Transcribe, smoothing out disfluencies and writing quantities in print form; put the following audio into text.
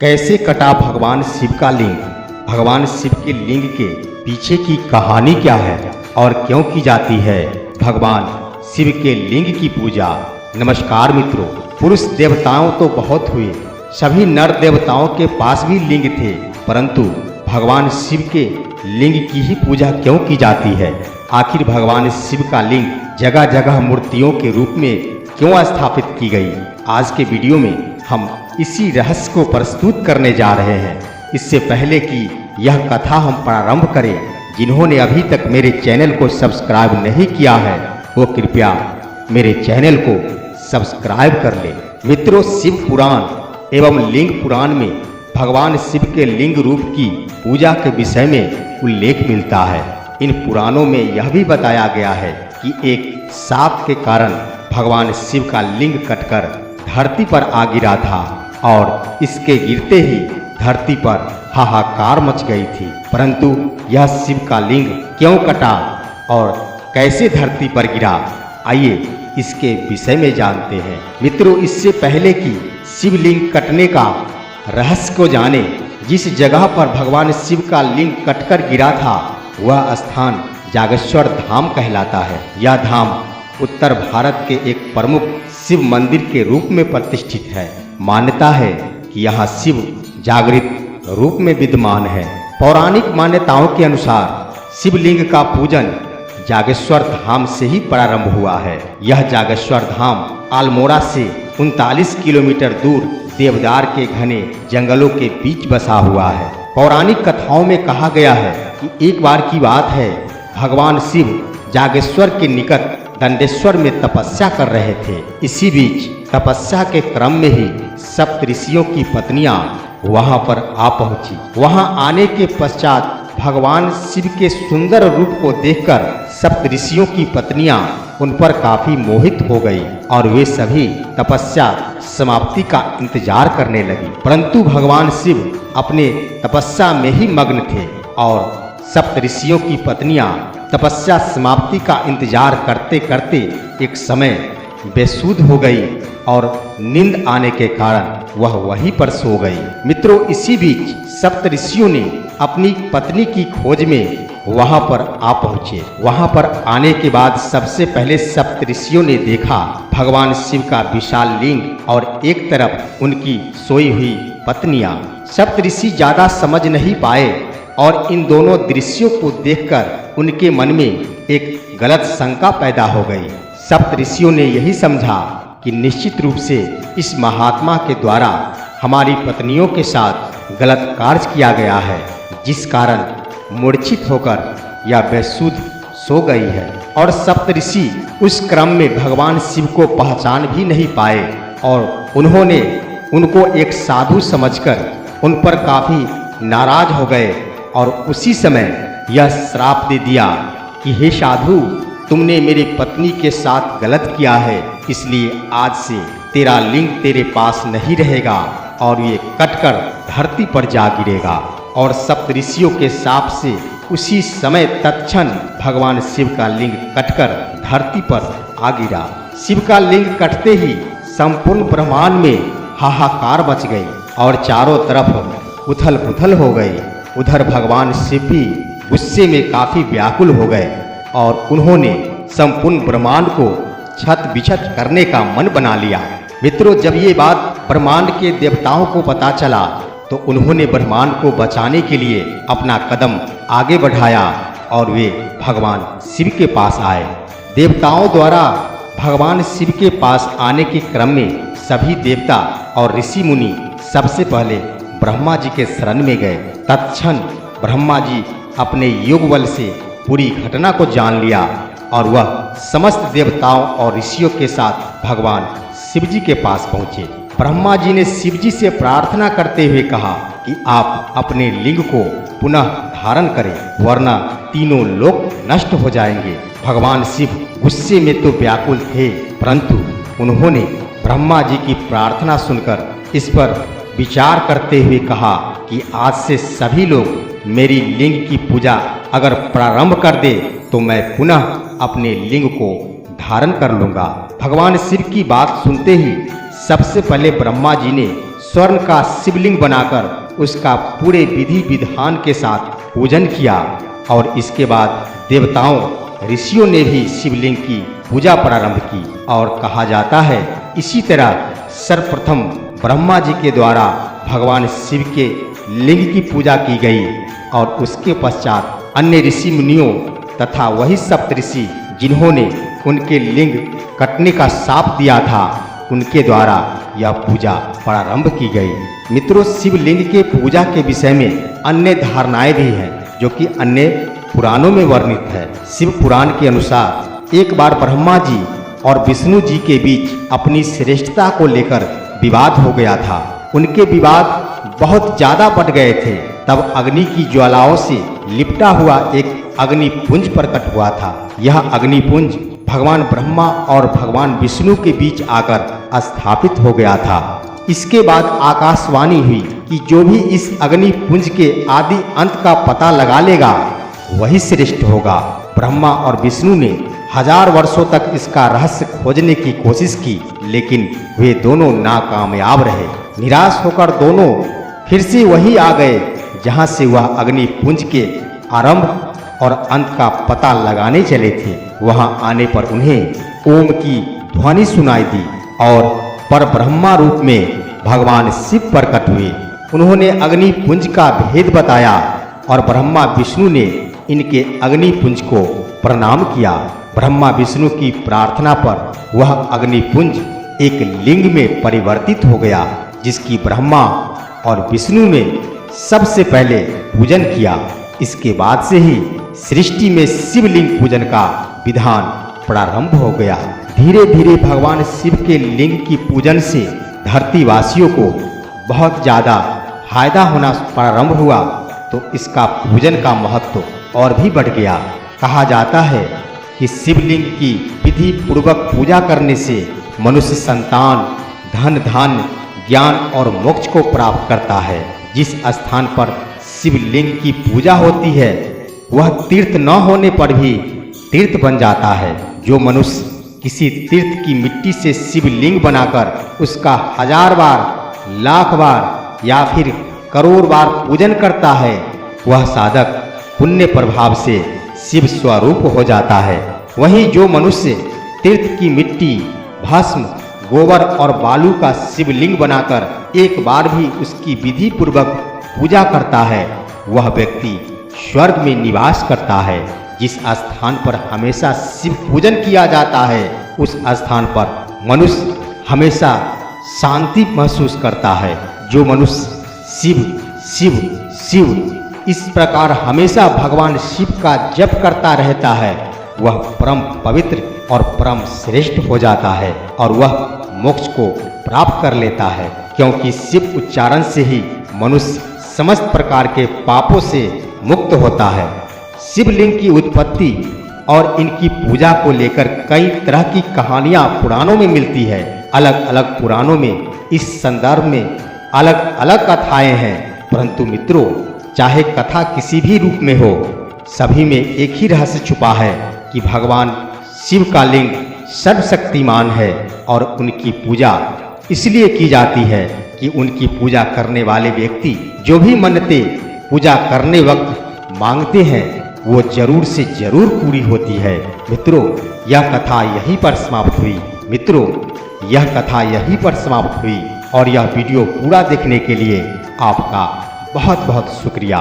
कैसे कटा भगवान शिव का लिंग? भगवान शिव के लिंग के पीछे की कहानी क्या है और क्यों की जाती है भगवान शिव के लिंग की पूजा? नमस्कार मित्रों, पुरुष देवताओं तो बहुत हुए, सभी नर देवताओं के पास भी लिंग थे, परंतु भगवान शिव के लिंग की ही पूजा क्यों की जाती है? आखिर भगवान शिव का लिंग जगह जगह मूर्तियों के रूप में क्यों स्थापित की गई? आज के वीडियो में हम इसी रहस्य को प्रस्तुत करने जा रहे हैं। इससे पहले कि यह कथा हम प्रारंभ करें, जिन्होंने अभी तक मेरे चैनल को सब्सक्राइब नहीं किया है वो कृपया मेरे चैनल को सब्सक्राइब कर ले। मित्रों, शिव पुराण एवं लिंग पुराण में भगवान शिव के लिंग रूप की पूजा के विषय में उल्लेख मिलता है। इन पुराणों में यह भी बताया गया है कि एक साप के कारण भगवान शिव का लिंग कटकर धरती पर आ गिरा था और इसके गिरते ही धरती पर हाहाकार मच गई थी। परंतु यह शिव का लिंग क्यों कटा और कैसे धरती पर गिरा, आइए इसके विषय में जानते हैं। मित्रों, इससे पहले कि शिवलिंग कटने का रहस्य को जाने, जिस जगह पर भगवान शिव का लिंग कटकर गिरा था वह स्थान जागेश्वर धाम कहलाता है। यह धाम उत्तर भारत के एक प्रमुख शिव मंदिर के रूप में प्रतिष्ठित है। मान्यता है कि यहाँ शिव जागृत रूप में विद्यमान है। पौराणिक मान्यताओं के अनुसार शिवलिंग का पूजन जागेश्वर धाम से ही प्रारंभ हुआ है। यह जागेश्वर धाम अल्मोड़ा से 39 किलोमीटर दूर देवदार के घने जंगलों के बीच बसा हुआ है। पौराणिक कथाओं में कहा गया है कि एक बार की बात है, भगवान शिव जागेश्वर के निकट दंडेश्वर में तपस्या कर रहे थे। इसी बीच तपस्या के क्रम में ही सप्त ऋषियों की पत्नियां वहां पर आ पहुंची। वहां आने के पश्चात भगवान शिव के सुंदर रूप को देखकर सप्त ऋषियों की पत्नियां उन पर काफी मोहित हो गई और वे सभी तपस्या समाप्ति का इंतजार करने लगी। परंतु भगवान शिव अपने तपस्या में ही मग्न थे और सप्त ऋषियों की पत्नियां तपस्या समाप्ति का इंतजार करते करते एक समय बेसुध हो गई और नींद आने के कारण वह वहीं पर सो गई। मित्रों, इसी बीच सप्त ऋषियों ने अपनी पत्नी की खोज में वहां पर आ पहुंचे। वहां पर आने के बाद सबसे पहले सप्त ऋषियों ने देखा भगवान शिव का विशाल लिंग और एक तरफ उनकी सोई हुई पत्नियां। सप्त ऋषि ज्यादा समझ नहीं पाए और इन दोनों दृश्यों को देखकर उनके मन में एक गलत शंका पैदा हो गई। सप्त ऋषियों ने यही समझा कि निश्चित रूप से इस महात्मा के द्वारा हमारी पत्नियों के साथ गलत कार्य किया गया है, जिस कारण मूर्छित होकर यह बेसुध सो गई है। और सप्त ऋषि उस क्रम में भगवान शिव को पहचान भी नहीं पाए और उन्होंने उनको एक साधु समझकर उन पर काफी नाराज हो गए और उसी समय यह श्राप दे दिया कि हे साधु, तुमने मेरी पत्नी के साथ गलत किया है, इसलिए आज से तेरा लिंग तेरे पास नहीं रहेगा और ये कटकर धरती पर जा गिरेगा। और सप्त ऋषियों के शाप से उसी समय तत्क्षण भगवान शिव का लिंग कटकर धरती पर आ गिरा। शिव का लिंग कटते ही संपूर्ण ब्रह्मांड में हाहाकार मच गई और चारों तरफ उथल पुथल हो गई। उधर भगवान शिव भी गुस्से में काफी व्याकुल हो गए और उन्होंने संपूर्ण ब्रह्मांड को छत बिछत करने का मन बना लिया। मित्रों, जब ये बात ब्रह्मांड के देवताओं को पता चला तो उन्होंने ब्रह्मांड को बचाने के लिए अपना कदम आगे बढ़ाया और वे भगवान शिव के पास आए। देवताओं द्वारा भगवान शिव के पास आने के क्रम में सभी देवता और ऋषि मुनि सबसे पहले ब्रह्मा जी के शरण में गए। तत्क्षण ब्रह्मा जी अपने योग बल से पूरी घटना को जान लिया और वह समस्त देवताओं और ऋषियों के साथ भगवान शिव जी के पास पहुँचे। ब्रह्मा जी ने शिव जी से प्रार्थना करते हुए कहा कि आप अपने लिंग को पुनः धारण करें, वरना तीनों लोक नष्ट हो जाएंगे। भगवान शिव गुस्से में तो व्याकुल थे, परंतु उन्होंने ब्रह्मा जी की प्रार्थना सुनकर इस पर विचार करते हुए कहा कि आज से सभी लोग मेरी लिंग की पूजा अगर प्रारंभ कर दे तो मैं पुनः अपने लिंग को धारण कर लूंगा। भगवान शिव की बात सुनते ही सबसे पहले ब्रह्मा जी ने स्वर्ण का शिवलिंग बनाकर उसका पूरे विधि विधान के साथ पूजन किया और इसके बाद देवताओं ऋषियों ने भी शिवलिंग की पूजा प्रारंभ की। और कहा जाता है इसी तरह सर्वप्रथम ब्रह्मा जी के द्वारा भगवान शिव के लिंग की पूजा की गई और उसके पश्चात अन्य ऋषि मुनियों तथा वही सप्तऋषि जिन्होंने उनके लिंग कटने का शाप दिया था उनके द्वारा यह पूजा प्रारंभ की गई। मित्रों, शिवलिंग के पूजा के विषय में अन्य धारणाएं भी हैं जो कि अन्य पुराणों में वर्णित है। शिव पुराण के अनुसार एक बार ब्रह्मा जी और विष्णु जी के बीच अपनी श्रेष्ठता को लेकर विवाद हो गया था। उनके विवाद बहुत ज्यादा बढ़ गए थे। तब अग्नि की ज्वालाओं से लिपटा हुआ एक अग्निपुंज प्रकट हुआ था। यह अग्निपुंज भगवान ब्रह्मा और भगवान विष्णु के बीच आकर स्थापित हो गया था। इसके बाद आकाशवाणी हुई कि जो भी इस अग्निपुंज के आदि अंत का पता लगा लेगा वही श्रेष्ठ होगा। ब्रह्मा और विष्णु ने 1000 वर्षों तक इसका रहस्य खोजने की कोशिश की, लेकिन वे दोनों नाकामयाब रहे। निराश होकर दोनों फिर से वही आ गए जहां से वह अग्निपुंज के आरंभ और अंत का पता लगाने चले थे। वहां आने पर उन्हें ओम की ध्वनि सुनाई दी और परब्रह्मा रूप में भगवान शिव प्रकट हुए। उन्होंने अग्निपुंज का भेद बताया और ब्रह्मा विष्णु ने इनके अग्निपुंज को प्रणाम किया। ब्रह्मा विष्णु की प्रार्थना पर वह अग्निपुंज एक लिंग में परिवर्तित हो गया, जिसकी ब्रह्मा और विष्णु ने सबसे पहले पूजन किया। इसके बाद से ही सृष्टि में शिवलिंग पूजन का विधान प्रारंभ हो गया। धीरे धीरे भगवान शिव के लिंग की पूजन से धरतीवासियों को बहुत ज़्यादा फायदा होना प्रारंभ हुआ, तो इसका पूजन का महत्व और भी बढ़ गया। कहा जाता है कि शिवलिंग की विधि पूर्वक पूजा करने से मनुष्य संतान, धन धान्य, ज्ञान और मोक्ष को प्राप्त करता है। जिस स्थान पर शिवलिंग की पूजा होती है वह तीर्थ न होने पर भी तीर्थ बन जाता है। जो मनुष्य किसी तीर्थ की मिट्टी से शिवलिंग बनाकर उसका 1000 बार, लाख बार या फिर करोड़ बार पूजन करता है, वह साधक पुण्य प्रभाव से शिव स्वरूप हो जाता है। वहीं जो मनुष्य तीर्थ की मिट्टी, भस्म, गोबर और बालू का शिवलिंग बनाकर एक बार भी उसकी विधि पूर्वक पूजा करता है, वह व्यक्ति स्वर्ग में निवास करता है। जिस स्थान पर हमेशा शिव पूजन किया जाता है उस स्थान पर मनुष्य हमेशा शांति महसूस करता है। जो मनुष्य शिव शिव शिव इस प्रकार हमेशा भगवान शिव का जप करता रहता है वह परम पवित्र और परम श्रेष्ठ हो जाता है और वह मोक्ष को प्राप्त कर लेता है, क्योंकि शिव उच्चारण से ही मनुष्य समस्त प्रकार के पापों से मुक्त होता है। शिवलिंग की उत्पत्ति और इनकी पूजा को लेकर कई तरह की कहानियां पुराणों में मिलती है। अलग अलग पुराणों में इस संदर्भ में अलग अलग कथाएं हैं, परंतु मित्रों, चाहे कथा किसी भी रूप में हो, सभी में एक ही रहस्य छुपा है कि भगवान शिव का लिंग सर्वशक्तिमान है और उनकी पूजा इसलिए की जाती है कि उनकी पूजा करने वाले व्यक्ति जो भी मन्नतें पूजा करने वक्त मांगते हैं वो जरूर से जरूर पूरी होती है। मित्रों, यह कथा यहीं पर समाप्त हुई। मित्रों, यह कथा यहीं पर समाप्त हुई और यह वीडियो पूरा देखने के लिए आपका बहुत बहुत शुक्रिया।